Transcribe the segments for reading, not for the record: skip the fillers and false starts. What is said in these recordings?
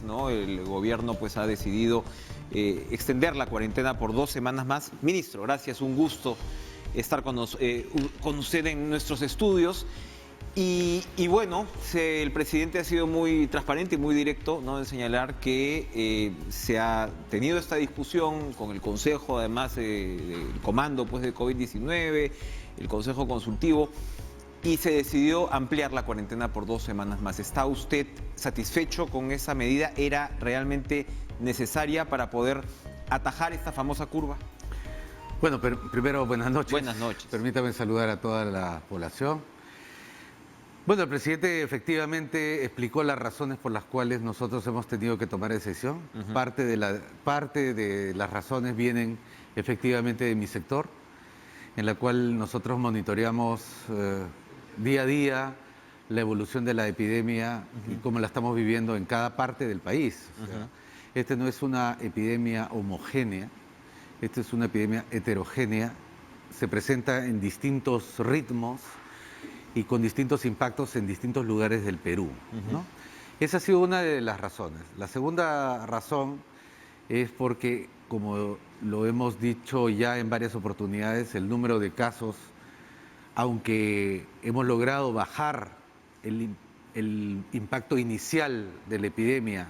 ¿no? El gobierno pues ha decidido extender la cuarentena por 2 semanas más. Ministro, gracias, un gusto estar con usted en nuestros estudios. Y bueno, el presidente ha sido muy transparente y muy directo, ¿no?, en señalar que se ha tenido esta discusión con el Consejo, además del comando pues, de COVID-19, el Consejo Consultivo, y se decidió ampliar la cuarentena por 2 semanas más. ¿Está usted satisfecho con esa medida? ¿Era realmente necesaria para poder atajar esta famosa curva? Bueno, primero, buenas noches. Buenas noches. Permítame saludar a toda la población. Bueno, el presidente efectivamente explicó las razones por las cuales nosotros hemos tenido que tomar decisión. Parte de las razones vienen efectivamente de mi sector, en la cual nosotros monitoreamos día a día la evolución de la epidemia y cómo la estamos viviendo en cada parte del país. O sea, esta no es una epidemia homogénea, esta es una epidemia heterogénea, se presenta en distintos ritmos y con distintos impactos en distintos lugares del Perú, ¿no? Esa ha sido una de las razones. La segunda razón es porque, como lo hemos dicho ya en varias oportunidades, el número de casos, aunque hemos logrado bajar el impacto inicial de la epidemia,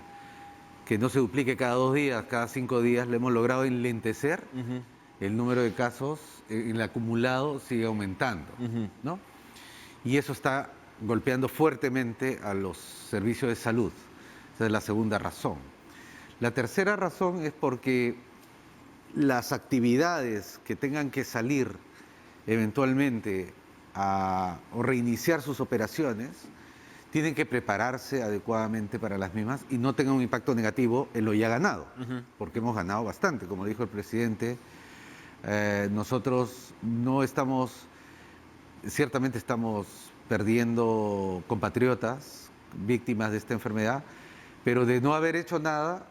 que no se duplique cada 2 días, cada 5 días, lo hemos logrado enlentecer. El número de casos en el acumulado sigue aumentando, ¿no? Y eso está golpeando fuertemente a los servicios de salud. Esa es la segunda razón. La tercera razón es porque las actividades que tengan que salir eventualmente o reiniciar sus operaciones tienen que prepararse adecuadamente para las mismas y no tengan un impacto negativo en lo ya ganado, porque hemos ganado bastante. Como dijo el presidente, nosotros no estamos, ciertamente estamos perdiendo compatriotas, víctimas de esta enfermedad, pero de no haber hecho nada,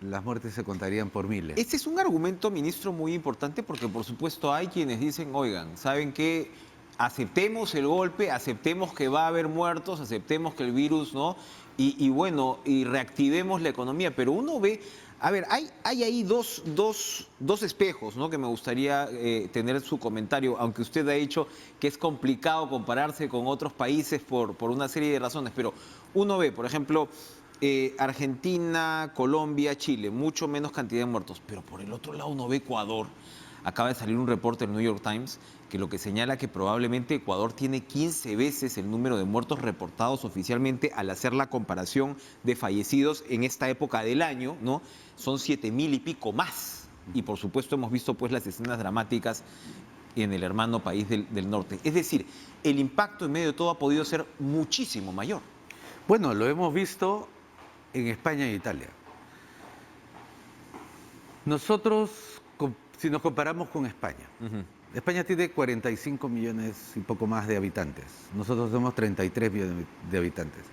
las muertes se contarían por miles. Este es un argumento, ministro, muy importante porque, por supuesto, hay quienes dicen, oigan, ¿saben qué? Aceptemos el golpe, aceptemos que va a haber muertos, aceptemos que el virus, ¿no? Y bueno, y reactivemos la economía. Pero uno ve, a ver, hay ahí dos espejos, ¿no?, que me gustaría tener su comentario, aunque usted ha dicho que es complicado compararse con otros países por una serie de razones. Pero uno ve, por ejemplo, Argentina, Colombia, Chile, mucho menos cantidad de muertos. Pero por el otro lado uno ve Ecuador. Acaba de salir un reporte del New York Times que lo que señala que probablemente Ecuador tiene 15 veces el número de muertos reportados oficialmente al hacer la comparación de fallecidos en esta época del año, ¿no? Son 7.000 y pico más. Y por supuesto hemos visto pues las escenas dramáticas en el hermano país del norte. Es decir, el impacto en medio de todo ha podido ser muchísimo mayor. Bueno, lo hemos visto en España e Italia. Nosotros, si nos comparamos con España, España tiene 45 millones y poco más de habitantes. Nosotros tenemos 33 millones de habitantes.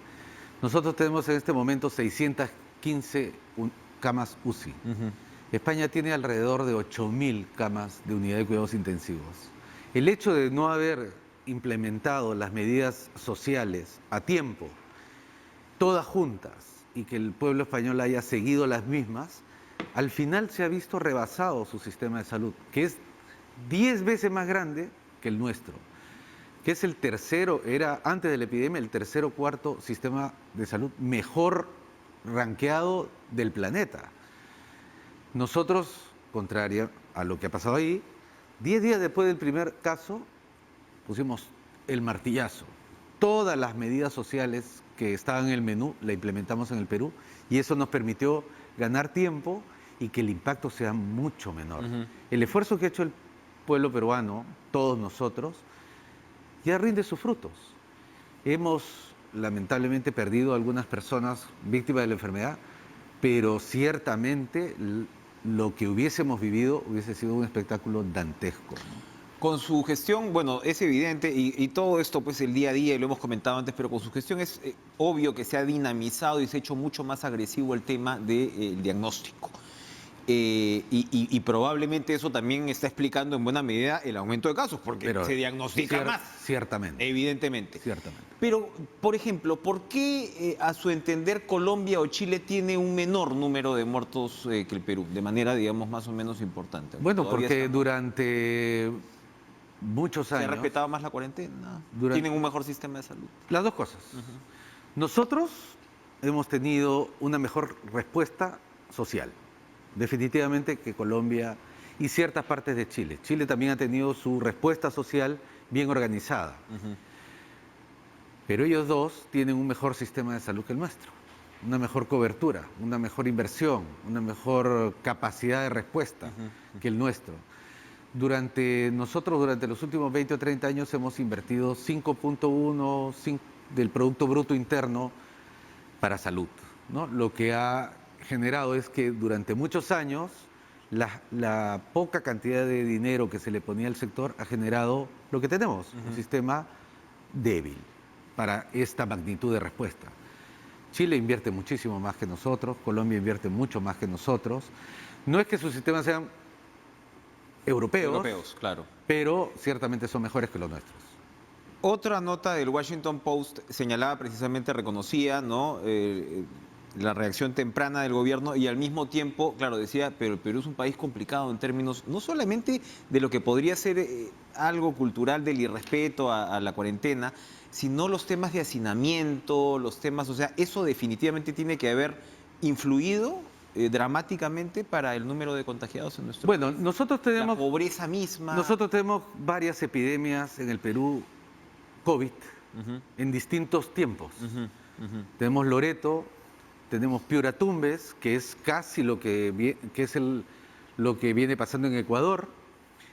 Nosotros tenemos en este momento 615 camas UCI. España tiene alrededor de 8.000 camas de unidad de cuidados intensivos. El hecho de no haber implementado las medidas sociales a tiempo, todas juntas, y que el pueblo español haya seguido las mismas, al final se ha visto rebasado su sistema de salud, que es 10 veces más grande que el nuestro, que es el tercero, era antes de la epidemia el tercer o cuarto sistema de salud mejor rankeado del planeta. Nosotros, contrario a lo que ha pasado ahí, 10 días después del primer caso, pusimos el martillazo. Todas las medidas sociales que estaban en el menú la implementamos en el Perú y eso nos permitió ganar tiempo y que el impacto sea mucho menor. El esfuerzo que ha hecho el pueblo peruano, todos nosotros, ya rinde sus frutos. Hemos lamentablemente perdido a algunas personas víctimas de la enfermedad, pero ciertamente lo que hubiésemos vivido hubiese sido un espectáculo dantesco. Con su gestión, bueno, es evidente, y todo esto pues el día a día, y lo hemos comentado antes, pero con su gestión es obvio que se ha dinamizado y se ha hecho mucho más agresivo el tema del diagnóstico. y probablemente eso también está explicando en buena medida el aumento de casos, porque Pero se diagnostica más, Ciertamente, evidentemente. ciertamente. Pero, por ejemplo, ¿por qué a su entender Colombia o Chile tiene un menor número de muertos que el Perú, de manera, digamos, más o menos importante? Bueno, Todavía porque estamos- durante muchos ¿Se ha años, respetado más la cuarentena? Durante- ¿Tienen un mejor sistema de salud? las dos cosas. Nosotros hemos tenido una mejor respuesta social, definitivamente, que Colombia y ciertas partes de Chile. Chile también ha tenido su respuesta social bien organizada, pero ellos dos tienen un mejor sistema de salud que el nuestro, una mejor cobertura, una mejor inversión, una mejor capacidad de respuesta que el nuestro. Nosotros durante los últimos 20 o 30 años hemos invertido 5.1 del Producto Bruto Interno para salud, ¿no? Lo que ha generado es que durante muchos años la poca cantidad de dinero que se le ponía al sector ha generado lo que tenemos, un sistema débil para esta magnitud de respuesta. Chile invierte muchísimo más que nosotros, Colombia invierte mucho más que nosotros. No es que sus sistemas sean europeos, claro. pero ciertamente son mejores que los nuestros. Otra nota del Washington Post señalaba precisamente, reconocía, ¿no? La reacción temprana del gobierno y al mismo tiempo, claro, decía, pero el Perú es un país complicado en términos no solamente de lo que podría ser algo cultural del irrespeto a la cuarentena, sino los temas de hacinamiento, los temas, o sea, eso definitivamente tiene que haber influido dramáticamente para el número de contagiados en nuestro Bueno, país. nosotros La tenemos pobreza misma. Nosotros tenemos varias epidemias en el Perú, COVID, en distintos tiempos. Tenemos Loreto, tenemos Piura Tumbes, que es casi lo que lo que viene pasando en Ecuador.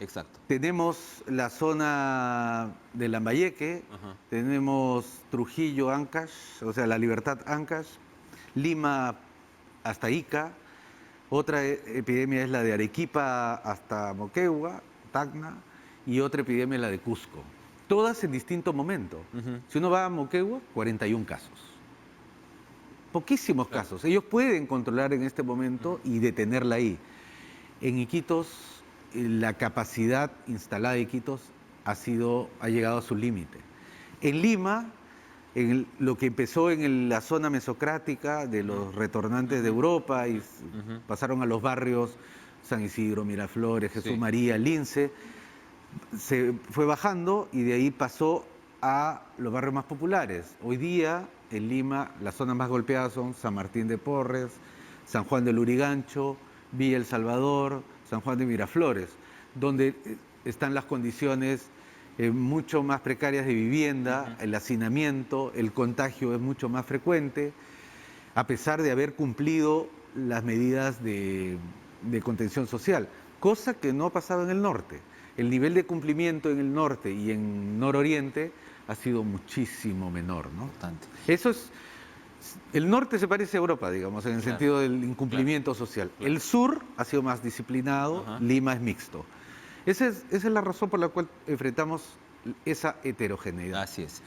Exacto. Tenemos la zona de Lambayeque, tenemos Trujillo, Ancash, o sea, La Libertad, Ancash, Lima hasta Ica. Otra epidemia es la de Arequipa hasta Moquegua, Tacna, y otra epidemia es la de Cusco. Todas en distinto momento. Si uno va a Moquegua, 41 casos. Poquísimos casos. Ellos pueden controlar en este momento y detenerla ahí. En Iquitos, la capacidad instalada de Iquitos ha llegado a su límite. En Lima, lo que empezó en la zona mesocrática de los retornantes de Europa y pasaron a los barrios San Isidro, Miraflores, Jesús María, Lince, se fue bajando y de ahí pasó a los barrios más populares. Hoy día en Lima las zonas más golpeadas son San Martín de Porres, San Juan de Lurigancho, Villa El Salvador, San Juan de Miraflores, donde están las condiciones mucho más precarias de vivienda, el hacinamiento, el contagio es mucho más frecuente, a pesar de haber cumplido las medidas de contención social, cosa que no ha pasado en el norte. El nivel de cumplimiento en el norte y en nororiente ha sido muchísimo menor, ¿no? Eso es, el norte se parece a Europa, digamos, en el sentido del incumplimiento social. El sur ha sido más disciplinado, Lima es mixto. Esa es la razón por la cual enfrentamos esa heterogeneidad. Así es.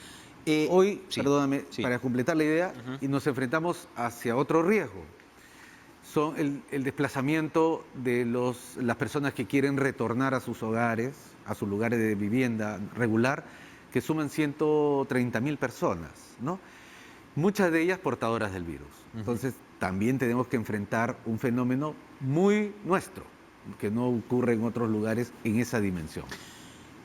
Hoy, perdóname, para completar la idea, y nos enfrentamos hacia otro riesgo. Son el desplazamiento de las personas que quieren retornar a sus hogares, a sus lugares de vivienda regular, que suman 130.000 personas, ¿no? Muchas de ellas portadoras del virus. Entonces, también tenemos que enfrentar un fenómeno muy nuestro, que no ocurre en otros lugares en esa dimensión.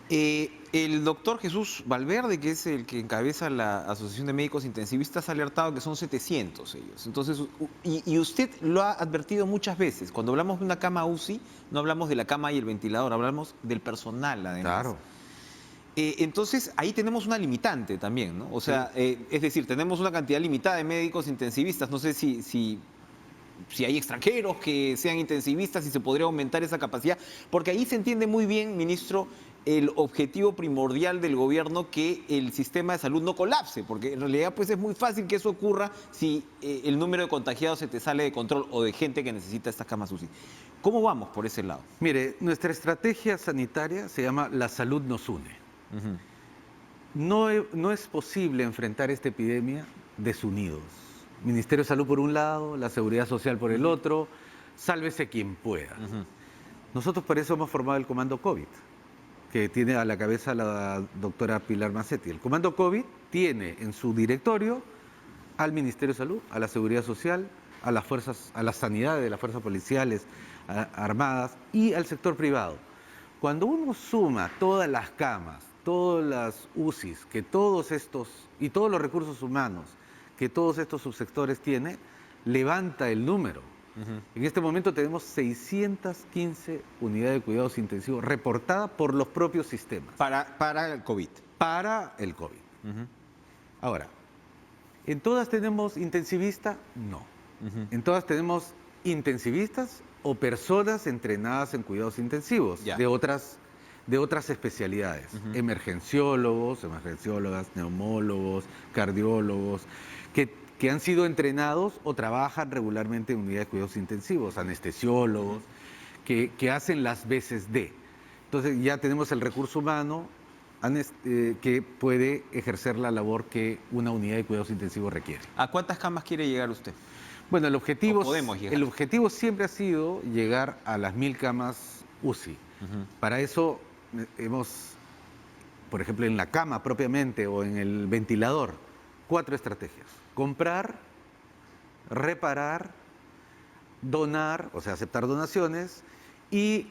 El doctor Jesús Valverde, que es el que encabeza la Asociación de Médicos Intensivistas, ha alertado que son 700 ellos. Entonces, y usted lo ha advertido muchas veces. Cuando hablamos de una cama UCI, no hablamos de la cama y el ventilador, hablamos del personal, además. Claro. Entonces, ahí tenemos una limitante también, ¿no? O sea, es decir, tenemos una cantidad limitada de médicos intensivistas. No sé si hay extranjeros que sean intensivistas y se podría aumentar esa capacidad, porque ahí se entiende muy bien, ministro, el objetivo primordial del gobierno, que el sistema de salud no colapse, porque en realidad pues es muy fácil que eso ocurra si el número de contagiados se te sale de control o de gente que necesita estas camas UCI. ¿Cómo vamos por ese lado? Mire, nuestra estrategia sanitaria se llama La Salud nos une. No es posible enfrentar esta epidemia desunidos. Ministerio de Salud por un lado, la Seguridad Social por el otro, sálvese quien pueda. Nosotros por eso hemos formado el Comando COVID, que tiene a la cabeza la doctora Pilar Macetti. El Comando COVID tiene en su directorio al Ministerio de Salud, a la Seguridad Social, a las fuerzas, a la sanidad de las fuerzas policiales, armadas y al sector privado. Cuando uno suma todas las camas, todas las UCIs, que todos estos, y todos los recursos humanos que todos estos subsectores tienen, levanta el número. En este momento tenemos 615 unidades de cuidados intensivos reportadas por los propios sistemas. Para el COVID. Para el COVID. Ahora, ¿en todas tenemos intensivistas? No. En todas tenemos intensivistas o personas entrenadas en cuidados intensivos de otras especialidades. Emergenciólogos, emergenciólogas, neumólogos, cardiólogos, que han sido entrenados o trabajan regularmente en unidades de cuidados intensivos, anestesiólogos, que hacen las veces de. Entonces ya tenemos el recurso humano que puede ejercer la labor que una unidad de cuidados intensivos requiere. ¿A cuántas camas quiere llegar usted? Bueno, el el objetivo siempre ha sido llegar a las 1000 camas UCI. Para eso hemos, por ejemplo, en la cama propiamente o en el ventilador, 4 estrategias. Comprar, reparar, donar, o sea, aceptar donaciones y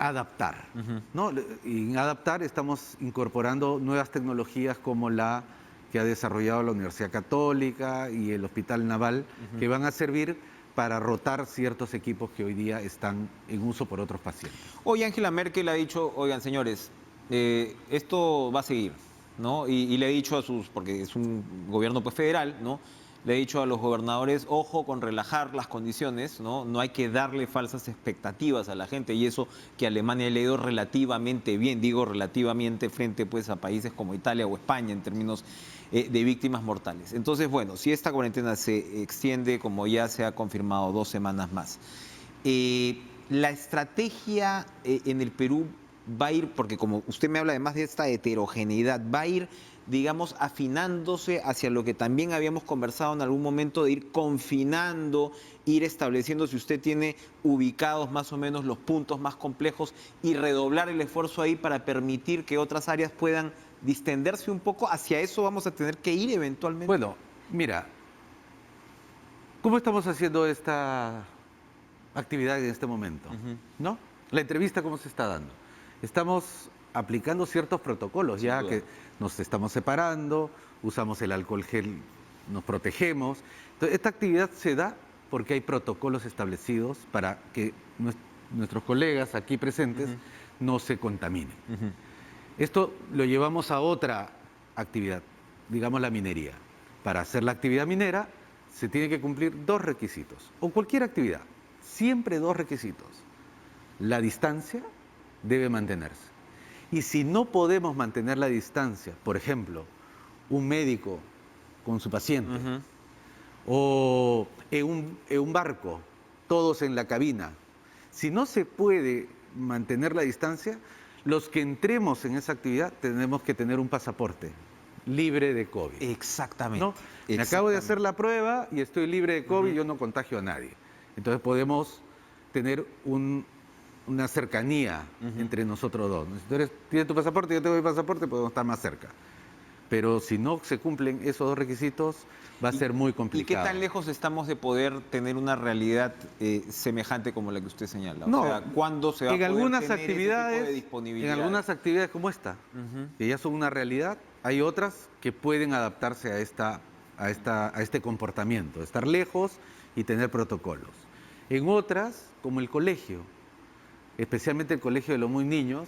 adaptar, ¿no? Y en adaptar estamos incorporando nuevas tecnologías como la que ha desarrollado la Universidad Católica y el Hospital Naval, que van a servir para rotar ciertos equipos que hoy día están en uso por otros pacientes. Hoy Angela Merkel ha dicho, oigan señores, esto va a seguir, ¿no? Y le ha dicho a sus, porque es un gobierno pues federal, ¿no? Le ha dicho a los gobernadores, ojo con relajar las condiciones, ¿no? No hay que darle falsas expectativas a la gente, y eso que Alemania le ha ido relativamente bien, digo relativamente frente pues a países como Italia o España en términos de víctimas mortales. Entonces, bueno, si esta cuarentena se extiende, como ya se ha confirmado, 2 semanas más, la estrategia en el Perú va a ir, porque como usted me habla además de esta heterogeneidad, va a ir, digamos, afinándose hacia lo que también habíamos conversado en algún momento, de ir confinando, ir estableciendo, si usted tiene ubicados más o menos los puntos más complejos, y redoblar el esfuerzo ahí para permitir que otras áreas puedan distenderse un poco. Hacia eso vamos a tener que ir eventualmente. Bueno, mira, ¿cómo estamos haciendo esta actividad en este momento? ¿No? La entrevista, ¿cómo se está dando? Estamos aplicando ciertos protocolos, ya que nos estamos separando, usamos el alcohol gel, nos protegemos. Entonces, esta actividad se da porque hay protocolos establecidos para que nuestros colegas aquí presentes no se contaminen. Esto lo llevamos a otra actividad, digamos la minería. Para hacer la actividad minera se tiene que cumplir 2 requisitos, o cualquier actividad, siempre 2 requisitos. La distancia debe mantenerse. Y si no podemos mantener la distancia, por ejemplo, un médico con su paciente, o en un barco, todos en la cabina, si no se puede mantener la distancia, los que entremos en esa actividad tenemos que tener un pasaporte libre de COVID. Exactamente. ¿No? Me acabo de hacer la prueba y estoy libre de COVID, yo no contagio a nadie. Entonces podemos tener una cercanía entre nosotros dos. Si tú tienes tu pasaporte, yo tengo mi pasaporte, podemos estar más cerca. Pero si no se cumplen esos 2 requisitos, va a ser muy complicado. ¿Y qué tan lejos estamos de poder tener una realidad semejante como la que usted señala? No, o sea, ¿cuándo se va a poder algunas tener actividades, ese tipo de disponibilidad? En algunas actividades como esta, que ya son una realidad, hay otras que pueden adaptarse a este comportamiento, estar lejos y tener protocolos. En otras, como el colegio, especialmente el colegio de los muy niños,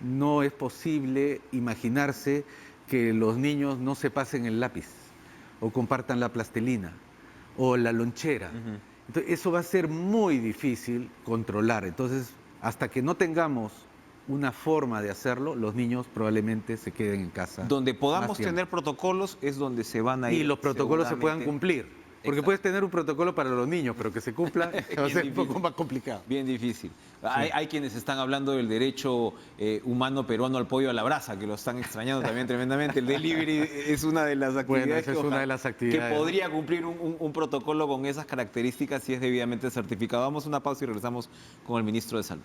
no es posible imaginarse que los niños no se pasen el lápiz o compartan la plastilina o la lonchera. Entonces, eso va a ser muy difícil controlar. Entonces, hasta que no tengamos una forma de hacerlo, los niños probablemente se queden en casa. Donde podamos tener protocolos es donde se van a ir. Y los protocolos se puedan cumplir. Porque puedes tener un protocolo para los niños, pero que se cumpla va a ser un poco más complicado. Bien difícil. Hay quienes están hablando del derecho humano peruano al pollo a la brasa, que lo están extrañando también tremendamente. El delivery es una de las actividades, Bueno, es una de las actividades, que podría cumplir un protocolo con esas características si es debidamente certificado. Vamos a una pausa y regresamos con el ministro de Salud.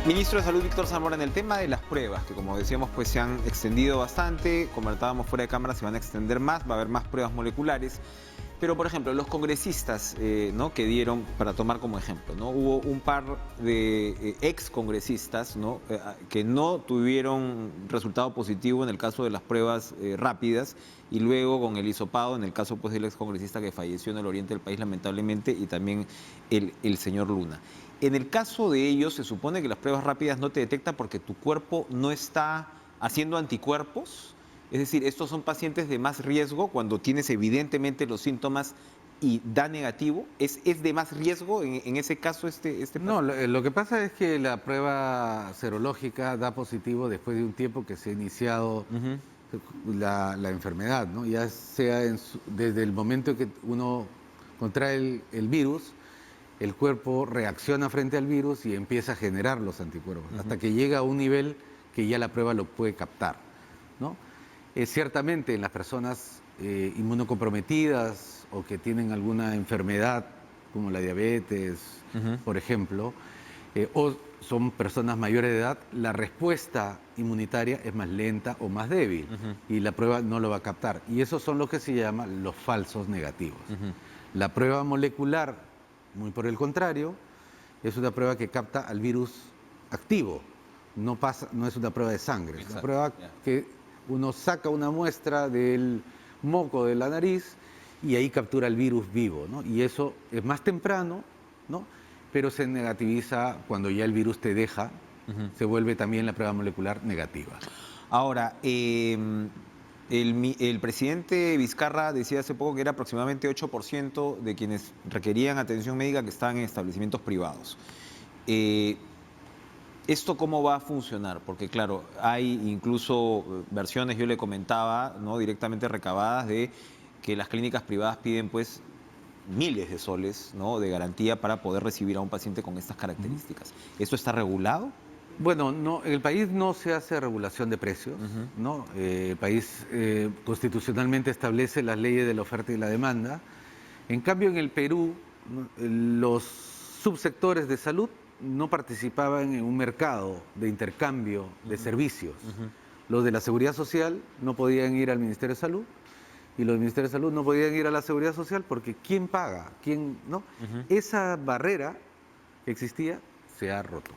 Ministro de Salud Víctor Zamora, en el tema de las pruebas, que como decíamos pues se han extendido bastante, comentábamos fuera de cámara, se van a extender más, va a haber más pruebas moleculares, pero por ejemplo los congresistas ¿no? que dieron, para tomar como ejemplo, ¿no? Hubo un par de ex congresistas, ¿no? Que no tuvieron resultado positivo en el caso de las pruebas rápidas y luego con el hisopado en el caso pues del ex congresista que falleció en el oriente del país lamentablemente y también el señor Luna. En el caso de ellos, se supone que las pruebas rápidas no te detectan porque tu cuerpo no está haciendo anticuerpos. Es decir, estos son pacientes de más riesgo cuando tienes evidentemente los síntomas y da negativo. ¿Es de más riesgo en ese caso este paciente? No, lo que pasa es que la prueba serológica da positivo después de un tiempo que se ha iniciado la enfermedad, ¿no? Ya sea desde el momento que uno contrae el virus, el cuerpo reacciona frente al virus y empieza a generar los anticuerpos, hasta que llega a un nivel que ya la prueba lo puede captar, ¿no? Ciertamente en las personas inmunocomprometidas o que tienen alguna enfermedad como la diabetes, por ejemplo, o son personas mayores de edad, la respuesta inmunitaria es más lenta o más débil y la prueba no lo va a captar. Y esos son los que se llaman los falsos negativos. La prueba molecular, muy por el contrario, es una prueba que capta al virus activo, no es una prueba de sangre, es una prueba que uno saca una muestra del moco de la nariz y ahí captura el virus vivo, ¿no? Y eso es más temprano, ¿no? Pero se negativiza cuando ya el virus te deja, se vuelve también la prueba molecular negativa. Ahora, el presidente Vizcarra decía hace poco que era aproximadamente 8% de quienes requerían atención médica que estaban en establecimientos privados. ¿Esto cómo va a funcionar? Porque claro, hay incluso versiones, yo le comentaba, ¿no? Directamente recabadas de que las clínicas privadas piden pues miles de soles, ¿no? De garantía para poder recibir a un paciente con estas características. ¿Esto está regulado? Bueno, no, en el país no se hace regulación de precios, ¿no? El país constitucionalmente establece las leyes de la oferta y la demanda. En cambio, en el Perú, los subsectores de salud no participaban en un mercado de intercambio de servicios. Los de la Seguridad Social no podían ir al Ministerio de Salud y los del Ministerio de Salud no podían ir a la Seguridad Social porque ¿quién paga? ¿Quién no? Esa barrera que existía se ha roto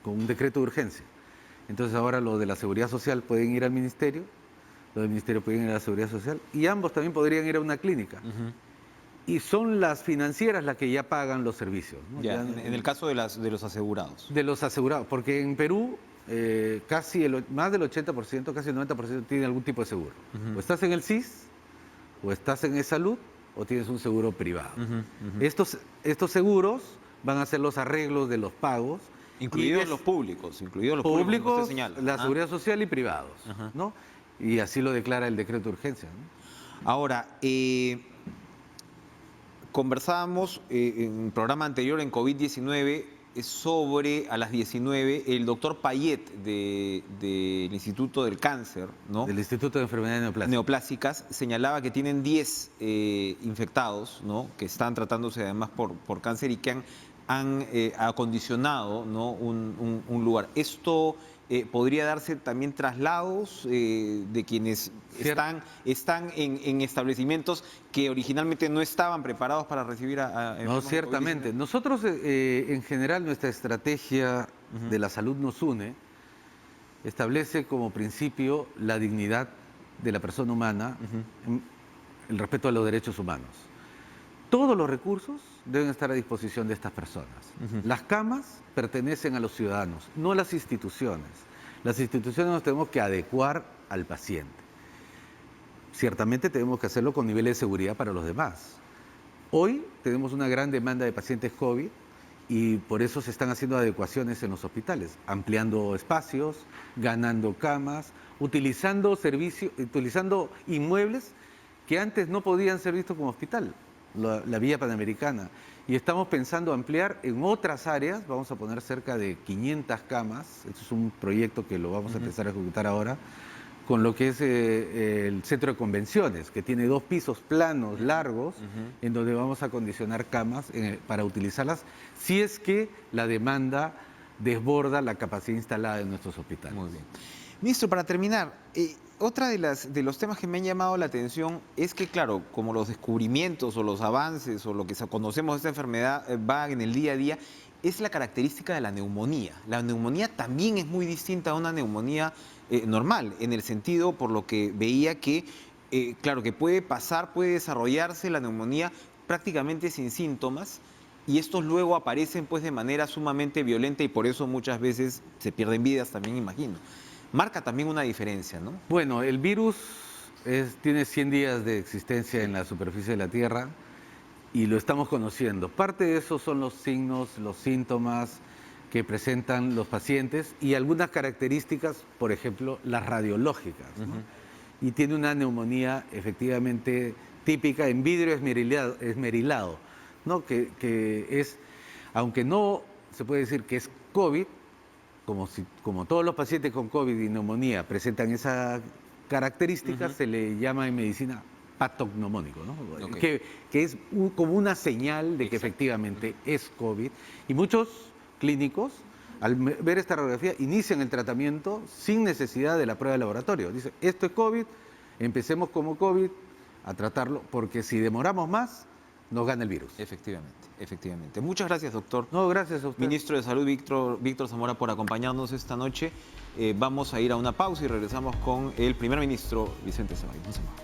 con un decreto de urgencia. Entonces ahora los de la Seguridad Social pueden ir al Ministerio, los del Ministerio pueden ir a la Seguridad Social y ambos también podrían ir a una clínica. Y son las financieras las que ya pagan los servicios, ¿no? Ya, en el caso de los asegurados. De los asegurados, porque en Perú más del 80%, casi el 90% tiene algún tipo de seguro. O estás en el SIS, o estás en e-salud, o tienes un seguro privado. Estos seguros van a hacer los arreglos de los pagos. Incluidos los públicos, públicos, usted señala. La seguridad social y privados, ¿no? Y así lo declara el decreto de urgencia, ¿no? Ahora, conversábamos en un programa anterior en COVID-19 sobre, a las 19, el doctor Payet del Instituto del Cáncer, ¿no? Del Instituto de Enfermedades Neoplásicas, señalaba que tienen 10 infectados, ¿no? Que están tratándose además por cáncer y que han acondicionado, ¿no? un lugar. ¿Esto podría darse también traslados de quienes están en establecimientos que originalmente no estaban preparados para recibir a No, ciertamente. Nosotros, en general, nuestra estrategia de la salud nos une, establece como principio la dignidad de la persona humana, el respeto a los derechos humanos. Todos los recursos deben estar a disposición de estas personas. Las camas pertenecen a los ciudadanos, no a las instituciones. Las instituciones nos tenemos que adecuar al paciente. ciertamente tenemos que hacerlo con niveles de seguridad para los demás. Hoy tenemos una gran demanda de pacientes COVID y por eso se están haciendo adecuaciones en los hospitales, ampliando espacios, ganando camas, utilizando inmuebles que antes no podían ser vistos como hospital, la Vía Panamericana. Y estamos pensando ampliar en otras áreas, vamos a poner cerca de 500 camas, esto es un proyecto que lo vamos a empezar a ejecutar ahora, con lo que es el centro de convenciones, que tiene 2 pisos planos, largos, en donde vamos a acondicionar camas para utilizarlas, si es que la demanda desborda la capacidad instalada en nuestros hospitales. Muy bien. Ministro, para terminar, otra de los temas que me han llamado la atención es que, claro, como los descubrimientos o los avances o lo que conocemos de esta enfermedad va en el día a día, es la característica de la neumonía. La neumonía también es muy distinta a una neumonía normal, en el sentido, por lo que veía que, claro, que puede desarrollarse la neumonía prácticamente sin síntomas, y estos luego aparecen pues de manera sumamente violenta y por eso muchas veces se pierden vidas también, imagino. Marca también una diferencia, ¿no? Bueno, el virus tiene 100 días de existencia en la superficie de la Tierra y lo estamos conociendo. Parte de eso son los signos, los síntomas que presentan los pacientes y algunas características, por ejemplo, las radiológicas, ¿no? Y tiene una neumonía efectivamente típica en vidrio esmerilado, ¿no? Que es, aunque no se puede decir que es COVID, como todos los pacientes con COVID y neumonía presentan esa característica, se le llama en medicina patognomónico, ¿no? Okay. Que es como una señal de que efectivamente es COVID. Y muchos clínicos, al ver esta radiografía, inician el tratamiento sin necesidad de la prueba de laboratorio. Dicen, esto es COVID, empecemos como COVID a tratarlo, porque si demoramos más, nos gana el virus. Efectivamente, efectivamente. Muchas gracias, doctor. No, gracias a usted. Ministro de Salud, Víctor Zamora, por acompañarnos esta noche. Vamos a ir a una pausa y regresamos con el primer ministro Vicente Ceballos. No se mueva.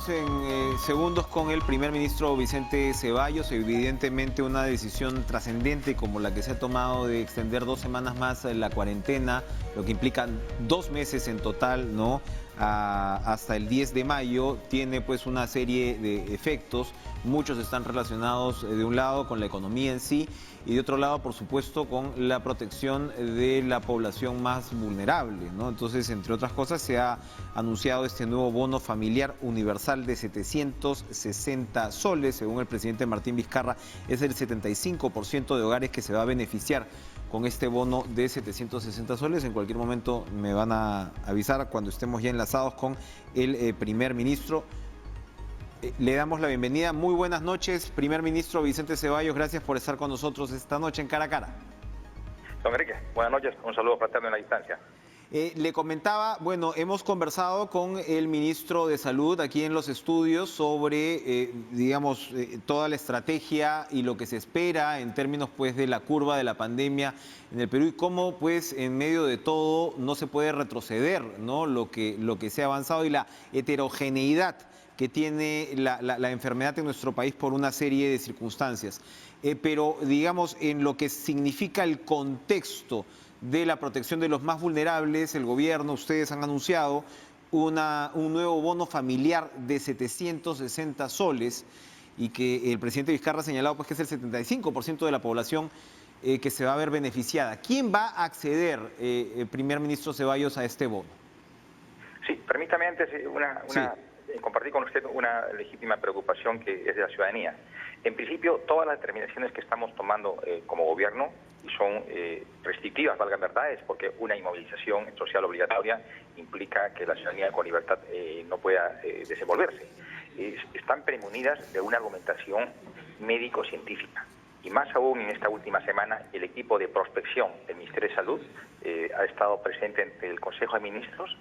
En segundos con el primer ministro Vicente Ceballos. Evidentemente una decisión trascendente como la que se ha tomado de extender 2 semanas más la cuarentena, lo que implica 2 meses en total, ¿no? Hasta el 10 de mayo, tiene pues una serie de efectos. Muchos están relacionados de un lado con la economía en sí y de otro lado, por supuesto, con la protección de la población más vulnerable, ¿no? Entonces, entre otras cosas, se ha anunciado este nuevo bono familiar universal de 760 soles. Según el presidente Martín Vizcarra, es el 75% de hogares que se va a beneficiar con este bono de 760 soles. En cualquier momento me van a avisar cuando estemos ya enlazados con el primer ministro. Le damos la bienvenida. Muy buenas noches, primer ministro Vicente Ceballos. Gracias por estar con nosotros esta noche en Cara a Cara. Don Enrique, buenas noches. Un saludo fraterno en la distancia. Le comentaba, bueno, hemos conversado con el ministro de Salud aquí en los estudios sobre, toda la estrategia y lo que se espera en términos, pues, de la curva de la pandemia en el Perú y cómo, pues, en medio de todo no se puede retroceder, ¿no? Lo que se ha avanzado y la heterogeneidad que tiene la enfermedad en nuestro país por una serie de circunstancias. Pero, digamos, en lo que significa el contexto de la protección de los más vulnerables, el gobierno, ustedes han anunciado un nuevo bono familiar de 760 soles y que el presidente Vizcarra ha señalado pues, que es el 75% de la población que se va a ver beneficiada. ¿Quién va a acceder, primer ministro Ceballos, a este bono? Sí, permítame antes compartir con usted una legítima preocupación que es de la ciudadanía. En principio, todas las determinaciones que estamos tomando como gobierno son restrictivas, valgan verdades, porque una inmovilización social obligatoria implica que la ciudadanía con libertad no pueda desenvolverse. Están premunidas de una argumentación médico-científica. Y más aún en esta última semana, el equipo de prospección del Ministerio de Salud ha estado presente ante el Consejo de Ministros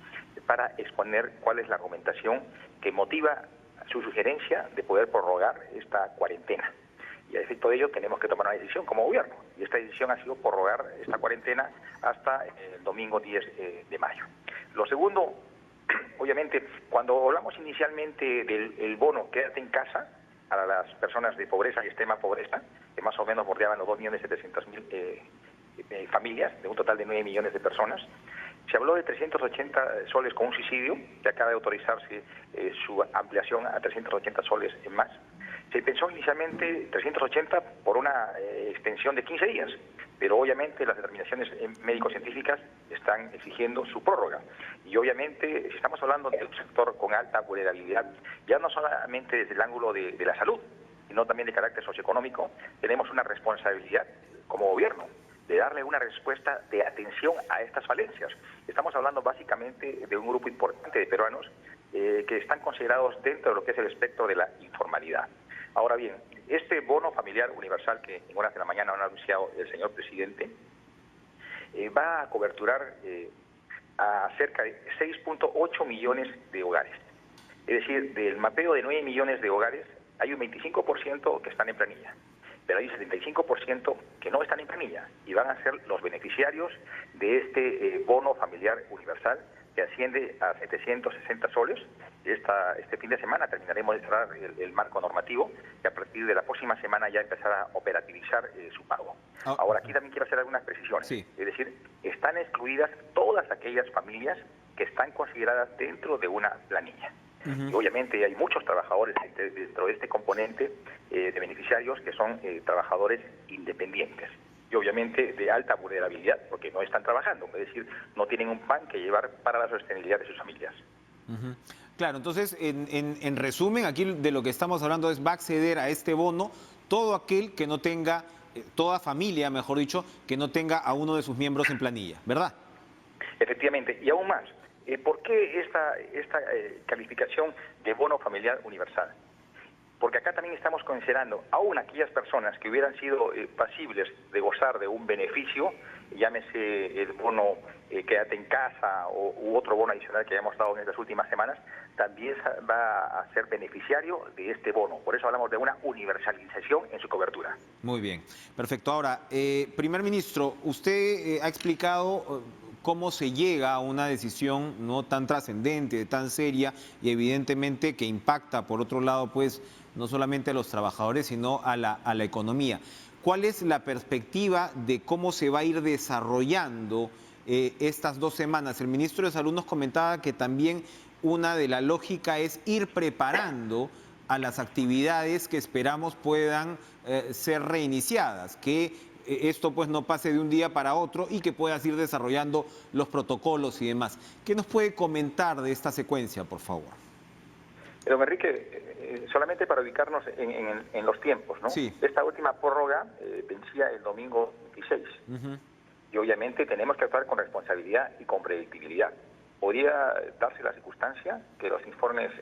para exponer cuál es la argumentación que motiva su sugerencia de poder prorrogar esta cuarentena. Y a efecto de ello tenemos que tomar una decisión como gobierno. Y esta decisión ha sido prorrogar esta cuarentena hasta el domingo 10 de mayo. Lo segundo, obviamente, cuando hablamos inicialmente del bono Quédate en casa para las personas de pobreza y extrema pobreza, que más o menos bordeaban los 2.700.000 familias, de un total de 9 millones de personas, se habló de 380 soles con un subsidio, que acaba de autorizarse su ampliación a 380 soles en más. Se pensó inicialmente 380 por una extensión de 15 días, pero obviamente las determinaciones médico-científicas están exigiendo su prórroga. Y obviamente, si estamos hablando de un sector con alta vulnerabilidad, ya no solamente desde el ángulo de la salud, sino también de carácter socioeconómico, tenemos una responsabilidad como gobierno de darle una respuesta de atención a estas falencias. Estamos hablando básicamente de un grupo importante de peruanos que están considerados dentro de lo que es el espectro de la informalidad. Ahora bien, este bono familiar universal que en horas de la mañana ha anunciado el señor presidente va a coberturar a cerca de 6.8 millones de hogares. Es decir, del mapeo de 9 millones de hogares hay un 25% que están en planilla, pero hay un 75% que no están en planilla y van a ser los beneficiarios de este bono familiar universal que asciende a 760 soles. Este fin de semana terminaremos de cerrar el marco normativo y a partir de la próxima semana ya empezará a operativizar su pago. Ahora, aquí también quiero hacer algunas precisiones. Sí. Es decir, están excluidas todas aquellas familias que están consideradas dentro de una planilla. Y obviamente hay muchos trabajadores dentro de este componente de beneficiarios que son trabajadores independientes y obviamente de alta vulnerabilidad porque no están trabajando, es decir, no tienen un pan que llevar para la sostenibilidad de sus familias. Claro, entonces, en resumen, aquí de lo que estamos hablando es va a acceder a este bono todo aquel que no tenga, toda familia, mejor dicho, que no tenga a uno de sus miembros en planilla, ¿verdad? Efectivamente, y aún más. ¿Por qué esta calificación de bono familiar universal? Porque acá también estamos considerando aún aquellas personas que hubieran sido pasibles de gozar de un beneficio, llámese el bono Quédate en casa u otro bono adicional que hayamos dado en estas últimas semanas, también va a ser beneficiario de este bono. Por eso hablamos de una universalización en su cobertura. Muy bien, perfecto. Ahora, primer ministro, usted ha explicado cómo se llega a una decisión no tan trascendente, tan seria y evidentemente que impacta, por otro lado, pues no solamente a los trabajadores, sino a la economía. ¿Cuál es la perspectiva de cómo se va a ir desarrollando estas 2 semanas? El ministro de Salud nos comentaba que también una de la lógica es ir preparando a las actividades que esperamos puedan ser reiniciadas, que esto pues no pase de un día para otro y que puedas ir desarrollando los protocolos y demás. ¿Qué nos puede comentar de esta secuencia, por favor? Don Enrique, solamente para ubicarnos en los tiempos, ¿no? Sí. Esta última prórroga vencía el domingo 26 y obviamente tenemos que actuar con responsabilidad y con predictibilidad. Podría darse la circunstancia que los informes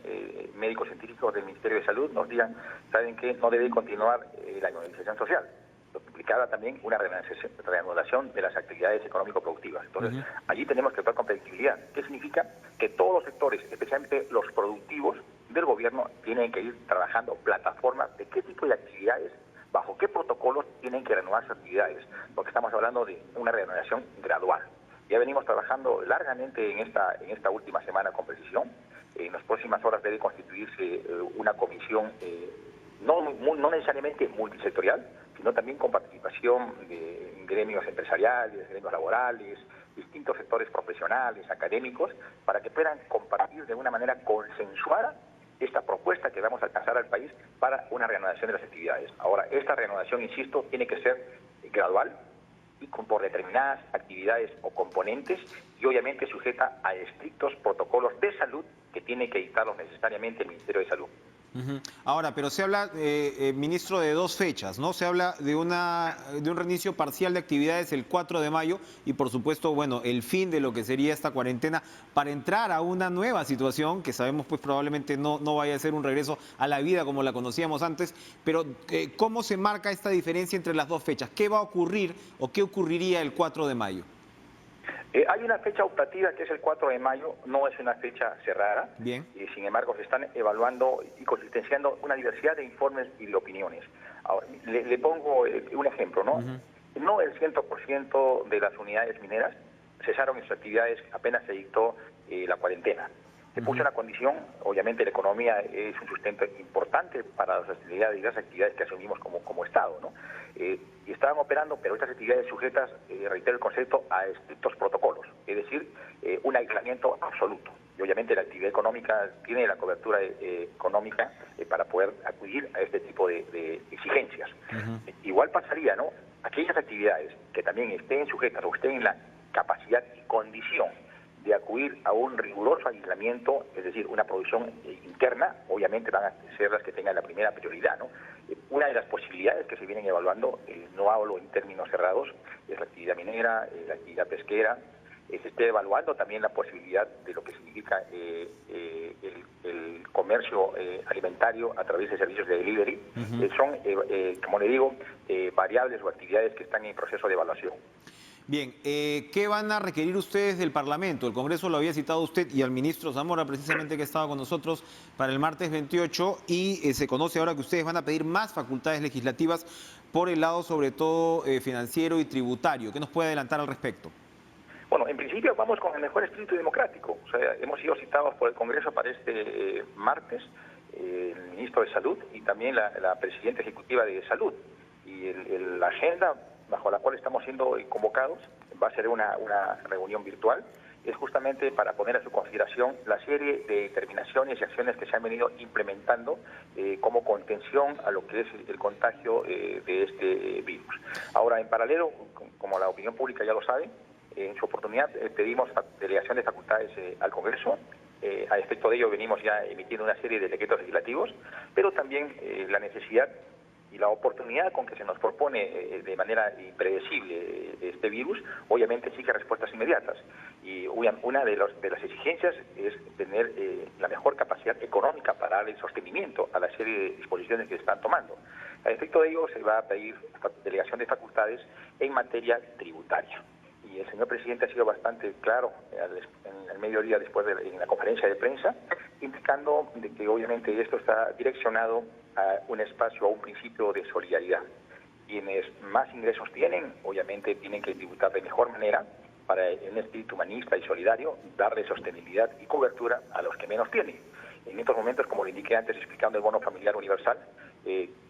médicos científicos del Ministerio de Salud nos digan, ¿saben qué? No debe continuar la normalización social. Lo que implicaba también una reanudación de las actividades económico-productivas. Entonces, allí tenemos que actuar con predictibilidad. ¿Qué significa? Que todos los sectores, especialmente los productivos del gobierno, tienen que ir trabajando plataformas de qué tipo de actividades, bajo qué protocolos tienen que reanudar sus actividades, porque estamos hablando de una reanudación gradual. Ya venimos trabajando largamente en esta última semana con precisión. En las próximas horas debe constituirse una comisión no necesariamente multisectorial, sino también con participación de gremios empresariales, gremios laborales, distintos sectores profesionales, académicos, para que puedan compartir de una manera consensuada esta propuesta que vamos a alcanzar al país para una reanudación de las actividades. Ahora, esta reanudación, insisto, tiene que ser gradual y por determinadas actividades o componentes y obviamente sujeta a estrictos protocolos de salud que tiene que dictarlos necesariamente el Ministerio de Salud. Ahora, pero se habla, ministro, de 2 fechas, ¿no? Se habla de un reinicio parcial de actividades el 4 de mayo y, por supuesto, bueno, el fin de lo que sería esta cuarentena para entrar a una nueva situación que sabemos pues probablemente no vaya a ser un regreso a la vida como la conocíamos antes, pero ¿cómo se marca esta diferencia entre las 2 fechas? ¿Qué va a ocurrir o qué ocurriría el 4 de mayo? Hay una fecha optativa que es el 4 de mayo, no es una fecha cerrada. Bien. Sin embargo, se están evaluando y consistenciando una diversidad de informes y de opiniones. Ahora, le pongo un ejemplo, ¿no? No el 100% de las unidades mineras cesaron sus actividades apenas se dictó la cuarentena. Se puso una condición, obviamente la economía es un sustento importante para las actividades y las actividades que asumimos como Estado, ¿no? Y estaban operando, pero estas actividades sujetas, reitero el concepto, a estrictos protocolos, es decir, un aislamiento absoluto. Y obviamente la actividad económica tiene la cobertura económica para poder acudir a este tipo de exigencias. Igual pasaría, ¿no? Aquellas actividades que también estén sujetas o estén en la capacidad y condición de acudir a un riguroso aislamiento, es decir, una producción interna, obviamente van a ser las que tengan la primera prioridad, ¿no? Una de las posibilidades que se vienen evaluando, no hablo en términos cerrados, es la actividad minera, la actividad pesquera. Se está evaluando también la posibilidad de lo que significa el comercio alimentario a través de servicios de delivery. Son, como le digo, variables o actividades que están en proceso de evaluación. Bien, ¿qué van a requerir ustedes del Parlamento? El Congreso lo había citado usted y al ministro Zamora, precisamente, que estaba con nosotros para el martes 28, y se conoce ahora que ustedes van a pedir más facultades legislativas por el lado, sobre todo, financiero y tributario. ¿Qué nos puede adelantar al respecto? Bueno, en principio vamos con el mejor espíritu democrático. O sea, hemos sido citados por el Congreso para este martes, el ministro de Salud y también la presidenta ejecutiva de Salud. Y la agenda bajo la cual estamos siendo convocados va a ser una reunión virtual. Es justamente para poner a su consideración la serie de determinaciones y acciones que se han venido implementando como contención a lo que es el contagio de este virus. Ahora, en paralelo, como la opinión pública ya lo sabe, en su oportunidad pedimos delegación de facultades al Congreso. A efecto de ello venimos ya emitiendo una serie de decretos legislativos, pero también la necesidad y la oportunidad con que se nos propone de manera impredecible este virus, obviamente exige respuestas inmediatas. Y una de las exigencias es tener la mejor capacidad económica para darle sostenimiento a la serie de disposiciones que se están tomando. A efecto de ello se va a pedir delegación de facultades en materia tributaria. Y el señor presidente ha sido bastante claro en el mediodía después en la conferencia de prensa, indicando de que obviamente esto está direccionado a un espacio, a un principio de solidaridad. Quienes más ingresos tienen, obviamente tienen que tributar de mejor manera para, en un espíritu humanista y solidario, darle sostenibilidad y cobertura a los que menos tienen. En estos momentos, como le indiqué antes, explicando el bono familiar universal,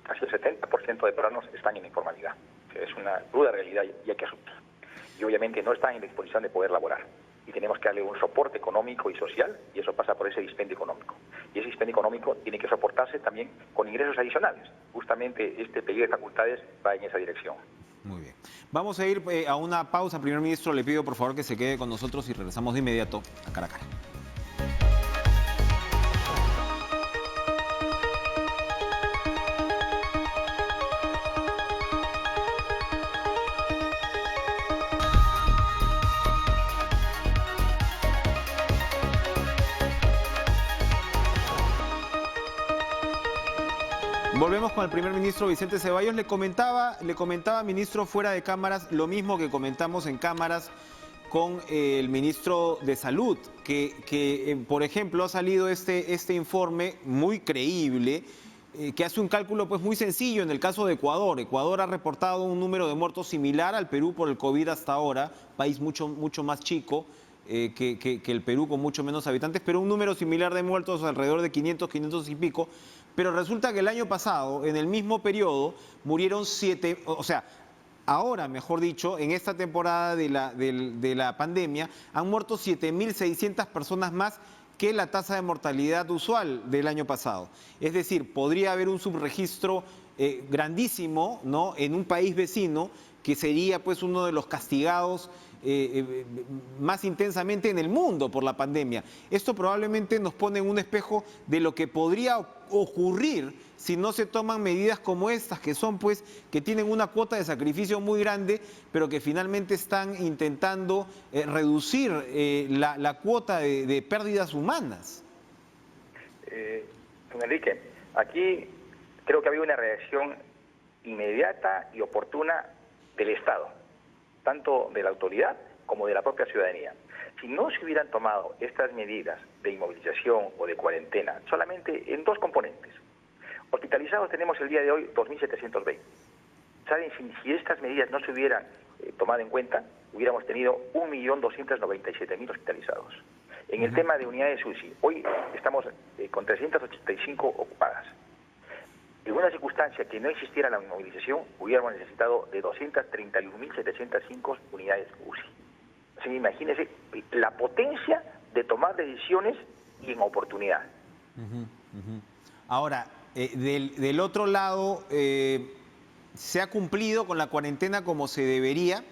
casi el 70% de peruanos están en informalidad. O sea, es una cruda realidad y hay que asumirlo. Y obviamente no están en disposición de poder laborar. Y tenemos que darle un soporte económico y social, y eso pasa por ese dispendio económico. Y ese dispendio económico tiene que soportarse también con ingresos adicionales. Justamente este pedido de facultades va en esa dirección. Muy bien. Vamos a ir a una pausa. Primer ministro, le pido por favor que se quede con nosotros y regresamos de inmediato a Cara a Cara. Volvemos con el primer ministro Vicente Ceballos. Le comentaba, ministro, fuera de cámaras, lo mismo que comentamos en cámaras con el ministro de Salud, que por ejemplo, ha salido este informe muy creíble, que hace un cálculo pues muy sencillo en el caso de Ecuador. Ecuador ha reportado un número de muertos similar al Perú por el COVID hasta ahora, país mucho más chico que el Perú, con mucho menos habitantes, pero un número similar de muertos, alrededor de 500 y pico. Pero resulta que el año pasado, en el mismo periodo, murieron 7, o sea, ahora, mejor dicho, en esta temporada de la pandemia, han muerto 7.600 personas más que la tasa de mortalidad usual del año pasado. Es decir, podría haber un subregistro grandísimo, ¿no?, en un país vecino, que sería pues uno de los castigados más intensamente en el mundo por la pandemia. Esto probablemente nos pone en un espejo de lo que podría ocurrir si no se toman medidas como estas, que son pues, que tienen una cuota de sacrificio muy grande, pero que finalmente están intentando reducir la cuota de pérdidas humanas. Don Enrique, aquí creo que ha habido una reacción inmediata y oportuna del Estado, tanto de la autoridad como de la propia ciudadanía. Si no se hubieran tomado estas medidas de inmovilización o de cuarentena solamente en dos componentes. Hospitalizados tenemos el día de hoy 2.720. ¿Saben? Si estas medidas no se hubieran tomado en cuenta, hubiéramos tenido 1.297.000 hospitalizados. En el tema de unidades UCI, hoy estamos con 385 ocupadas. En una circunstancia que no existiera la inmovilización, hubiéramos necesitado de 231.705 unidades UCI. Así que imagínense la potencia de tomar decisiones y en oportunidad. Ahora, del otro lado, se ha cumplido con la cuarentena como se debería,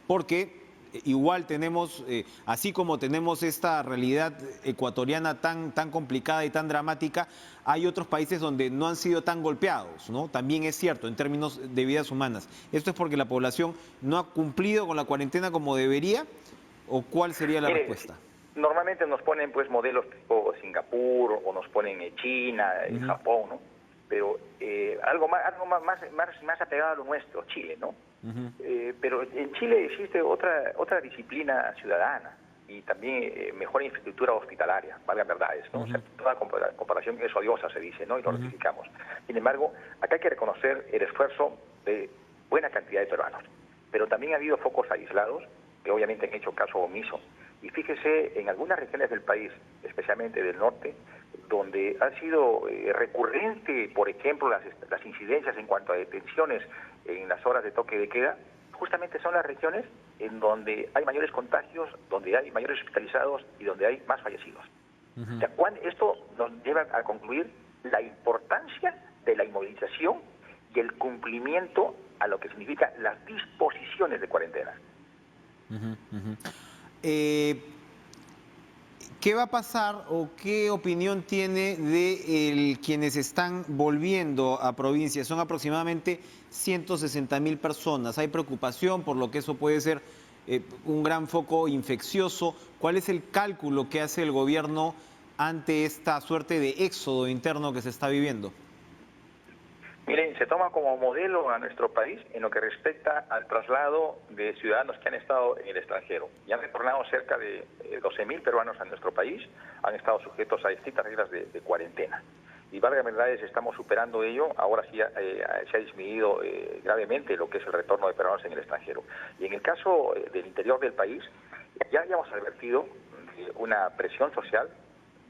porque igual tenemos, así como tenemos esta realidad ecuatoriana tan complicada y tan dramática, hay otros países donde no han sido tan golpeados, ¿no? También es cierto, en términos de vidas humanas. ¿Esto es porque la población no ha cumplido con la cuarentena como debería? ¿O cuál sería la respuesta? Normalmente nos ponen pues modelos tipo Singapur o nos ponen China, Japón, ¿no? Pero algo más apegado a lo nuestro, Chile, ¿no? Pero en Chile existe otra disciplina ciudadana y también mejor infraestructura hospitalaria, valga verdades, ¿no? O sea, toda comparación es odiosa, se dice, ¿no? Y lo ratificamos. Sin embargo, acá hay que reconocer el esfuerzo de buena cantidad de peruanos, pero también ha habido focos aislados que obviamente han hecho caso omiso. Y fíjese, en algunas regiones del país, especialmente del norte, donde ha sido recurrente, por ejemplo, las incidencias en cuanto a detenciones en las horas de toque de queda, justamente son las regiones en donde hay mayores contagios, donde hay mayores hospitalizados y donde hay más fallecidos. O sea, esto nos lleva a concluir la importancia de la inmovilización y el cumplimiento a lo que significa las disposiciones de cuarentena. ¿Qué va a pasar o qué opinión tiene de quienes están volviendo a provincias? Son aproximadamente 160.000 personas. Hay preocupación por lo que eso puede ser un gran foco infeccioso. ¿Cuál es el cálculo que hace el gobierno ante esta suerte de éxodo interno que se está viviendo? Miren, se toma como modelo a nuestro país en lo que respecta al traslado de ciudadanos que han estado en el extranjero. Ya han retornado cerca de 12.000 peruanos a nuestro país, han estado sujetos a distintas reglas de cuarentena. Y valga verdades, estamos superando ello, ahora sí se ha disminuido gravemente lo que es el retorno de peruanos en el extranjero. Y en el caso del interior del país, ya habíamos advertido una presión social,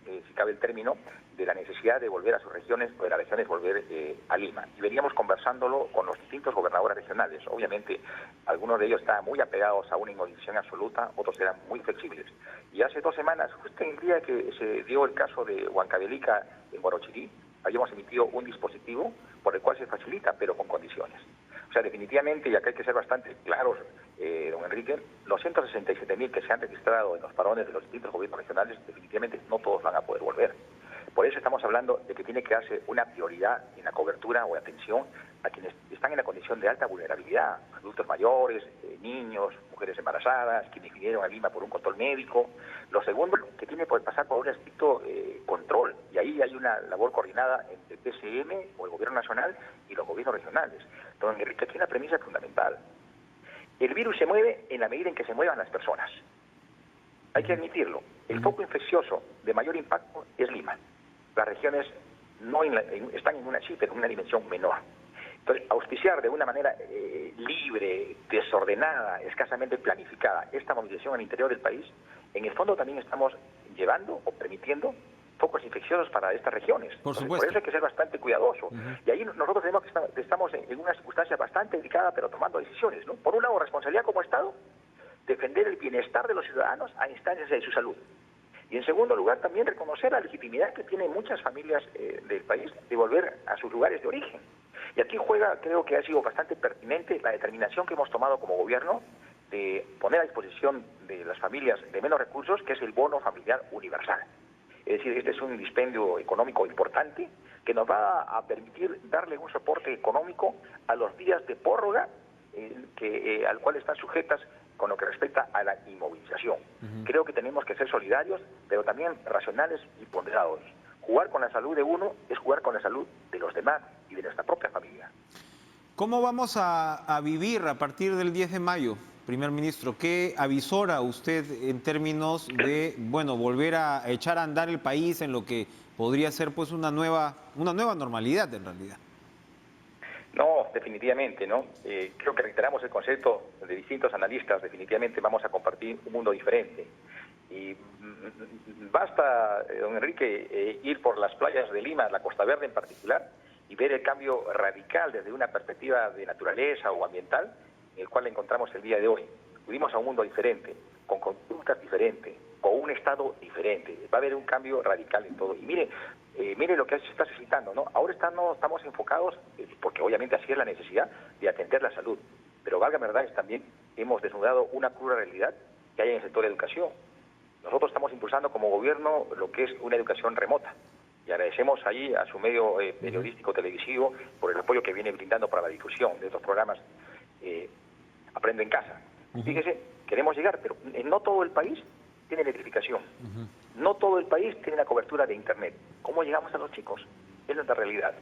si cabe el término, de la necesidad de volver a sus regiones o de las regiones volver a Lima. Y veníamos conversándolo con los distintos gobernadores regionales. Obviamente, algunos de ellos estaban muy apegados a una inmovilización absoluta, otros eran muy flexibles. Y hace 2 semanas, justo en el día que se dio el caso de Huancavelica en Huarochirí, habíamos emitido un dispositivo por el cual se facilita, pero con condiciones. O sea, definitivamente, y acá hay que ser bastante claros, don Enrique, los 167.000 que se han registrado en los parones de los distintos gobiernos regionales, definitivamente no todos van a poder volver. Por eso estamos hablando de que tiene que darse una prioridad en la cobertura o atención a quienes están en la condición de alta vulnerabilidad, adultos mayores, niños, mujeres embarazadas, quienes vinieron a Lima por un control médico. Lo segundo, que tiene que pasar por un estricto control, y ahí hay una labor coordinada entre el PCM o el Gobierno Nacional y los gobiernos regionales. Entonces, Enrique, aquí hay una premisa fundamental. El virus se mueve en la medida en que se muevan las personas. Hay que admitirlo. El foco infeccioso de mayor impacto es Lima. Las regiones no están en una pero en una dimensión menor. Entonces, auspiciar de una manera libre, desordenada, escasamente planificada esta movilización al interior del país, en el fondo también estamos llevando o permitiendo focos infecciosos para estas regiones. Por supuesto. Por eso hay que ser bastante cuidadoso. Y ahí nosotros estamos en una circunstancia bastante delicada, pero tomando decisiones, ¿no? Por un lado, responsabilidad como Estado, defender el bienestar de los ciudadanos a instancias de su salud. Y en segundo lugar, también reconocer la legitimidad que tienen muchas familias del país de volver a sus lugares de origen. Y aquí juega, creo que ha sido bastante pertinente la determinación que hemos tomado como gobierno de poner a disposición de las familias de menos recursos, que es el bono familiar universal. Es decir, este es un dispendio económico importante que nos va a permitir darle un soporte económico a los días de prórroga al cual están sujetas con lo que respecta a la inmovilización. Creo que tenemos que ser solidarios, pero también racionales y ponderados. Jugar con la salud de uno es jugar con la salud de los demás y de nuestra propia familia. ¿Cómo vamos a vivir a partir del 10 de mayo, primer ministro, ¿qué avisora usted en términos de, bueno, volver a echar a andar el país en lo que podría ser pues una nueva normalidad en realidad? No, definitivamente, ¿no? Creo que reiteramos el concepto de distintos analistas, definitivamente vamos a compartir un mundo diferente. Y basta, don Enrique, ir por las playas de Lima, la Costa Verde en particular, y ver el cambio radical desde una perspectiva de naturaleza o ambiental en el cual encontramos el día de hoy. Acudimos a un mundo diferente, con conductas diferentes, con un Estado diferente. Va a haber un cambio radical en todo. Y mire lo que se está suscitando, ¿no? Ahora estamos enfocados, porque obviamente así es la necesidad, de atender la salud. Pero valga verdad, también hemos desnudado una cruda realidad que hay en el sector de educación. Nosotros estamos impulsando como gobierno lo que es una educación remota. Y agradecemos ahí a su medio periodístico televisivo por el apoyo que viene brindando para la difusión de estos programas Aprendo en Casa. Fíjese, queremos llegar, pero no todo el país tiene electrificación. No todo el país tiene la cobertura de Internet. ¿Cómo llegamos a los chicos? Es nuestra realidad.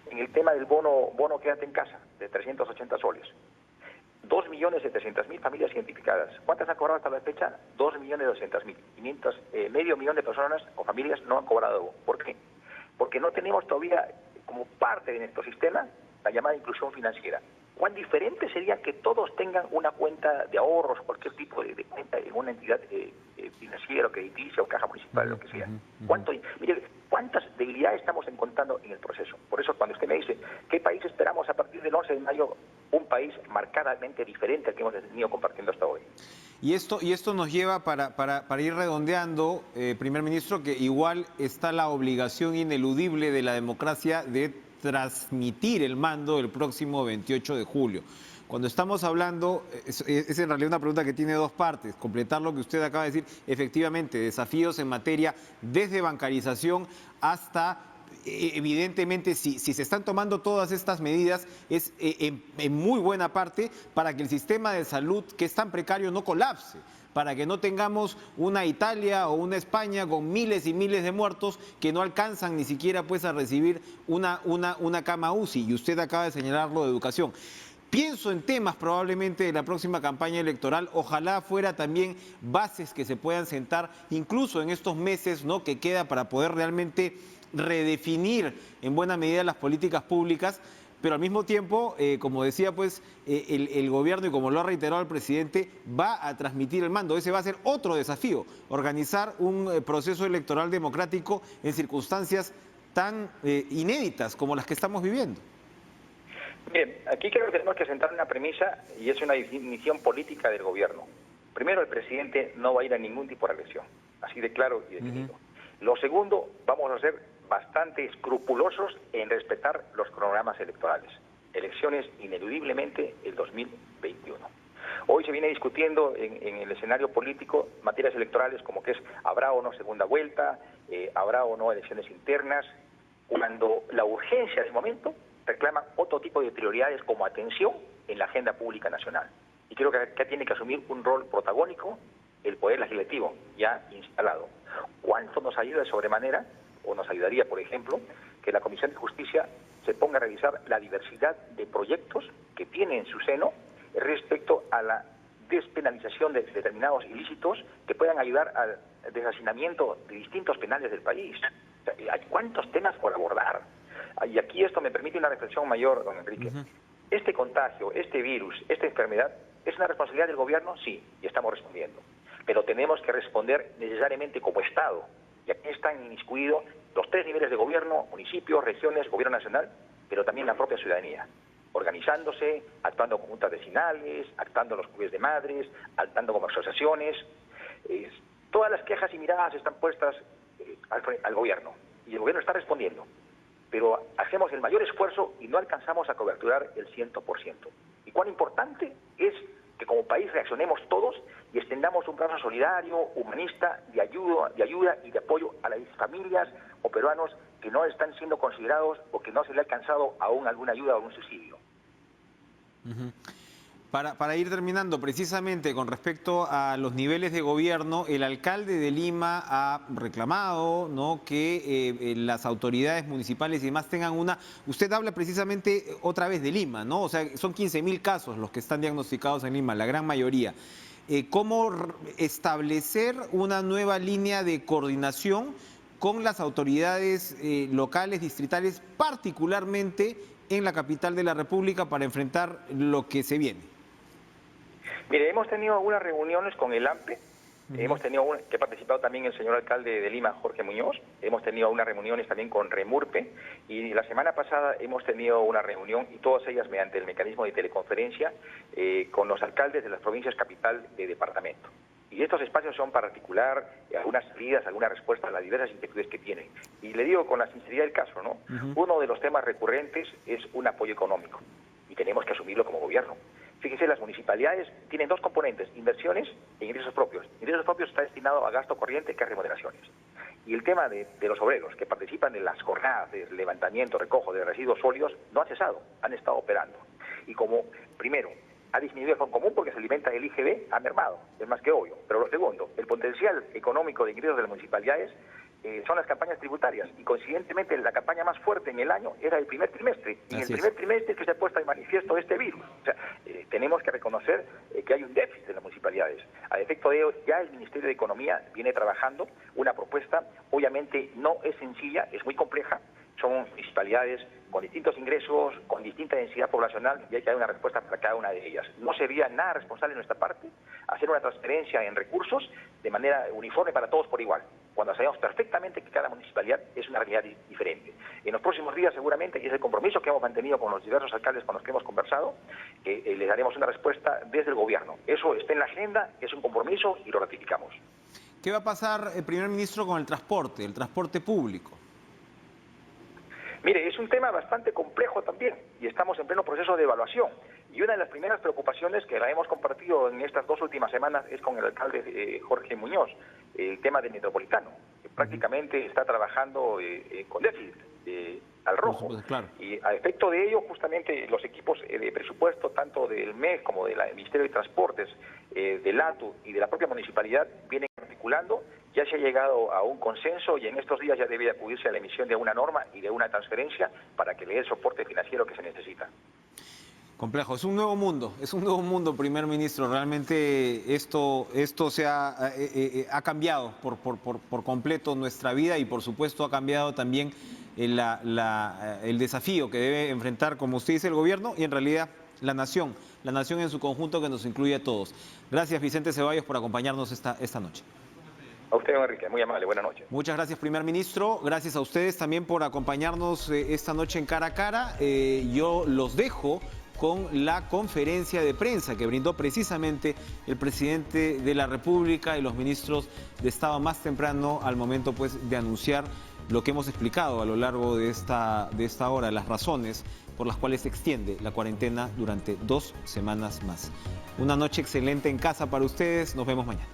En el tema del bono Quédate en Casa, de 380 soles. 2.700.000 familias identificadas. ¿Cuántas han cobrado hasta la fecha? 2.200.000. Medio millón de personas o familias no han cobrado. ¿Por qué? Porque no tenemos todavía como parte de nuestro sistema la llamada inclusión financiera. ¿Cuán diferente sería que todos tengan una cuenta de ahorros, cualquier tipo de cuenta en una entidad financiera, crediticia o caja municipal, lo que sea? Mire, ¿cuántas debilidades estamos encontrando en el proceso? Por eso cuando usted me dice, ¿qué país esperamos a partir del 11 de mayo? Un país marcadamente diferente al que hemos venido compartiendo hasta hoy. Y esto nos lleva para ir redondeando, primer ministro, que igual está la obligación ineludible de la democracia de transmitir el mando el próximo 28 de julio. Cuando estamos hablando, es en realidad una pregunta que tiene dos partes, completar lo que usted acaba de decir, efectivamente, desafíos en materia desde bancarización hasta, evidentemente, si se están tomando todas estas medidas, es en muy buena parte para que el sistema de salud, que es tan precario, no colapse, para que no tengamos una Italia o una España con miles y miles de muertos que no alcanzan ni siquiera pues a recibir una cama UCI, y usted acaba de señalarlo de educación. Pienso en temas probablemente de la próxima campaña electoral, ojalá fuera también bases que se puedan sentar incluso en estos meses, ¿no?, que queda para poder realmente redefinir en buena medida las políticas públicas, pero al mismo tiempo, como decía pues el gobierno y como lo ha reiterado el presidente, va a transmitir el mando. Ese va a ser otro desafío, organizar un proceso electoral democrático en circunstancias tan inéditas como las que estamos viviendo. Bien, aquí creo que tenemos que sentar una premisa y es una definición política del gobierno. Primero, el presidente no va a ir a ningún tipo de elección, así de claro y definido. Lo segundo, vamos a ser bastante escrupulosos en respetar los cronogramas electorales. Elecciones ineludiblemente el 2021. Hoy se viene discutiendo en el escenario político materias electorales como que habrá o no segunda vuelta, habrá o no elecciones internas, cuando la urgencia del momento reclama otro tipo de prioridades como atención en la agenda pública nacional. Y creo que acá tiene que asumir un rol protagónico el Poder Legislativo ya instalado. ¿Cuánto nos ayuda de sobremanera, o nos ayudaría, por ejemplo, que la Comisión de Justicia se ponga a revisar la diversidad de proyectos que tiene en su seno respecto a la despenalización de determinados ilícitos que puedan ayudar al deshacinamiento de distintos penales del país? O sea, hay cuántos temas por abordar. Y aquí esto me permite una reflexión mayor, don Enrique. Este contagio, este virus, esta enfermedad, ¿es una responsabilidad del gobierno? Sí, y estamos respondiendo. Pero tenemos que responder necesariamente como Estado. Y aquí están inmiscuidos los tres niveles de gobierno, municipios, regiones, gobierno nacional, pero también la propia ciudadanía, organizándose, actuando como juntas vecinales, actuando en los clubes de madres, actuando como asociaciones. Todas las quejas y miradas están puestas al gobierno, y el gobierno está respondiendo. Pero hacemos el mayor esfuerzo y no alcanzamos a coberturar el 100%. Y cuán importante es que como país reaccionemos todos y extendamos un brazo solidario, humanista, de ayuda y de apoyo a las familias o peruanos que no están siendo considerados o que no se le ha alcanzado aún alguna ayuda o algún subsidio. Para ir terminando, precisamente con respecto a los niveles de gobierno, el alcalde de Lima ha reclamado, ¿no?, que las autoridades municipales y demás tengan una... Usted habla precisamente otra vez de Lima, ¿no? O sea, son 15.000 casos los que están diagnosticados en Lima, la gran mayoría. ¿Cómo establecer una nueva línea de coordinación con las autoridades locales, distritales, particularmente en la capital de la República, para enfrentar lo que se viene? Mire, hemos tenido algunas reuniones con el AMPE, hemos tenido que ha participado también el señor alcalde de Lima, Jorge Muñoz, hemos tenido unas reuniones también con Remurpe, y la semana pasada hemos tenido una reunión, y todas ellas mediante el mecanismo de teleconferencia, con los alcaldes de las provincias capital de departamento. Y estos espacios son para articular algunas salidas, algunas respuestas a las diversas inquietudes que tienen. Y le digo con la sinceridad del caso, ¿no? Uno de los temas recurrentes es un apoyo económico, y tenemos que asumirlo como gobierno. Fíjese, las municipalidades tienen dos componentes: inversiones e ingresos propios. Ingresos propios está destinado a gasto corriente, que a remuneraciones. Y el tema de los obreros que participan en las jornadas de levantamiento, recojo de residuos sólidos, no ha cesado, han estado operando. Y como, primero, ha disminuido el fondo común porque se alimenta del IGB, ha mermado, es más que obvio. Pero lo segundo, el potencial económico de ingresos de las municipalidades son las campañas tributarias, y coincidentemente la campaña más fuerte en el año era el primer trimestre, y en el primer trimestre es que se ha puesto de manifiesto este virus. O sea, tenemos que reconocer que hay un déficit en las municipalidades. A efecto de ello, ya el Ministerio de Economía viene trabajando una propuesta, obviamente no es sencilla, es muy compleja, son municipalidades con distintos ingresos, con distinta densidad poblacional, y hay que dar una respuesta para cada una de ellas. No sería nada responsable de nuestra parte hacer una transferencia en recursos de manera uniforme para todos por igual, cuando sabemos perfectamente que cada municipalidad es una realidad diferente. En los próximos días seguramente, y es el compromiso que hemos mantenido con los diversos alcaldes con los que hemos conversado, les daremos una respuesta desde el gobierno. Eso está en la agenda, es un compromiso y lo ratificamos. ¿Qué va a pasar, primer ministro, con el transporte público? Mire, es un tema bastante complejo también, y estamos en pleno proceso de evaluación. Y una de las primeras preocupaciones que la hemos compartido en estas 2 últimas semanas es con el alcalde Jorge Muñoz, el tema del metropolitano, que prácticamente está trabajando con déficit al rojo. Pues, claro. Y a efecto de ello, justamente los equipos de presupuesto, tanto del MES como del Ministerio de Transportes, del ATU y de la propia municipalidad, vienen articulando. Ya se ha llegado a un consenso, y en estos días ya debe acudirse a la emisión de una norma y de una transferencia para que le dé el soporte financiero que se necesita. Complejo, es un nuevo mundo, primer ministro. Realmente esto ha cambiado por completo nuestra vida, y por supuesto ha cambiado también el desafío que debe enfrentar, como usted dice, el gobierno y en realidad la nación en su conjunto, que nos incluye a todos. Gracias, Vicente Ceballos, por acompañarnos esta noche. A usted, Enrique, muy amable, buenas noches. Muchas gracias, primer ministro. Gracias a ustedes también por acompañarnos esta noche en Cara a Cara. Yo los dejo con la conferencia de prensa que brindó precisamente el presidente de la República y los ministros de Estado más temprano, al momento pues de anunciar lo que hemos explicado a lo largo de esta hora, las razones por las cuales se extiende la cuarentena durante 2 semanas más. Una noche excelente en casa para ustedes. Nos vemos mañana.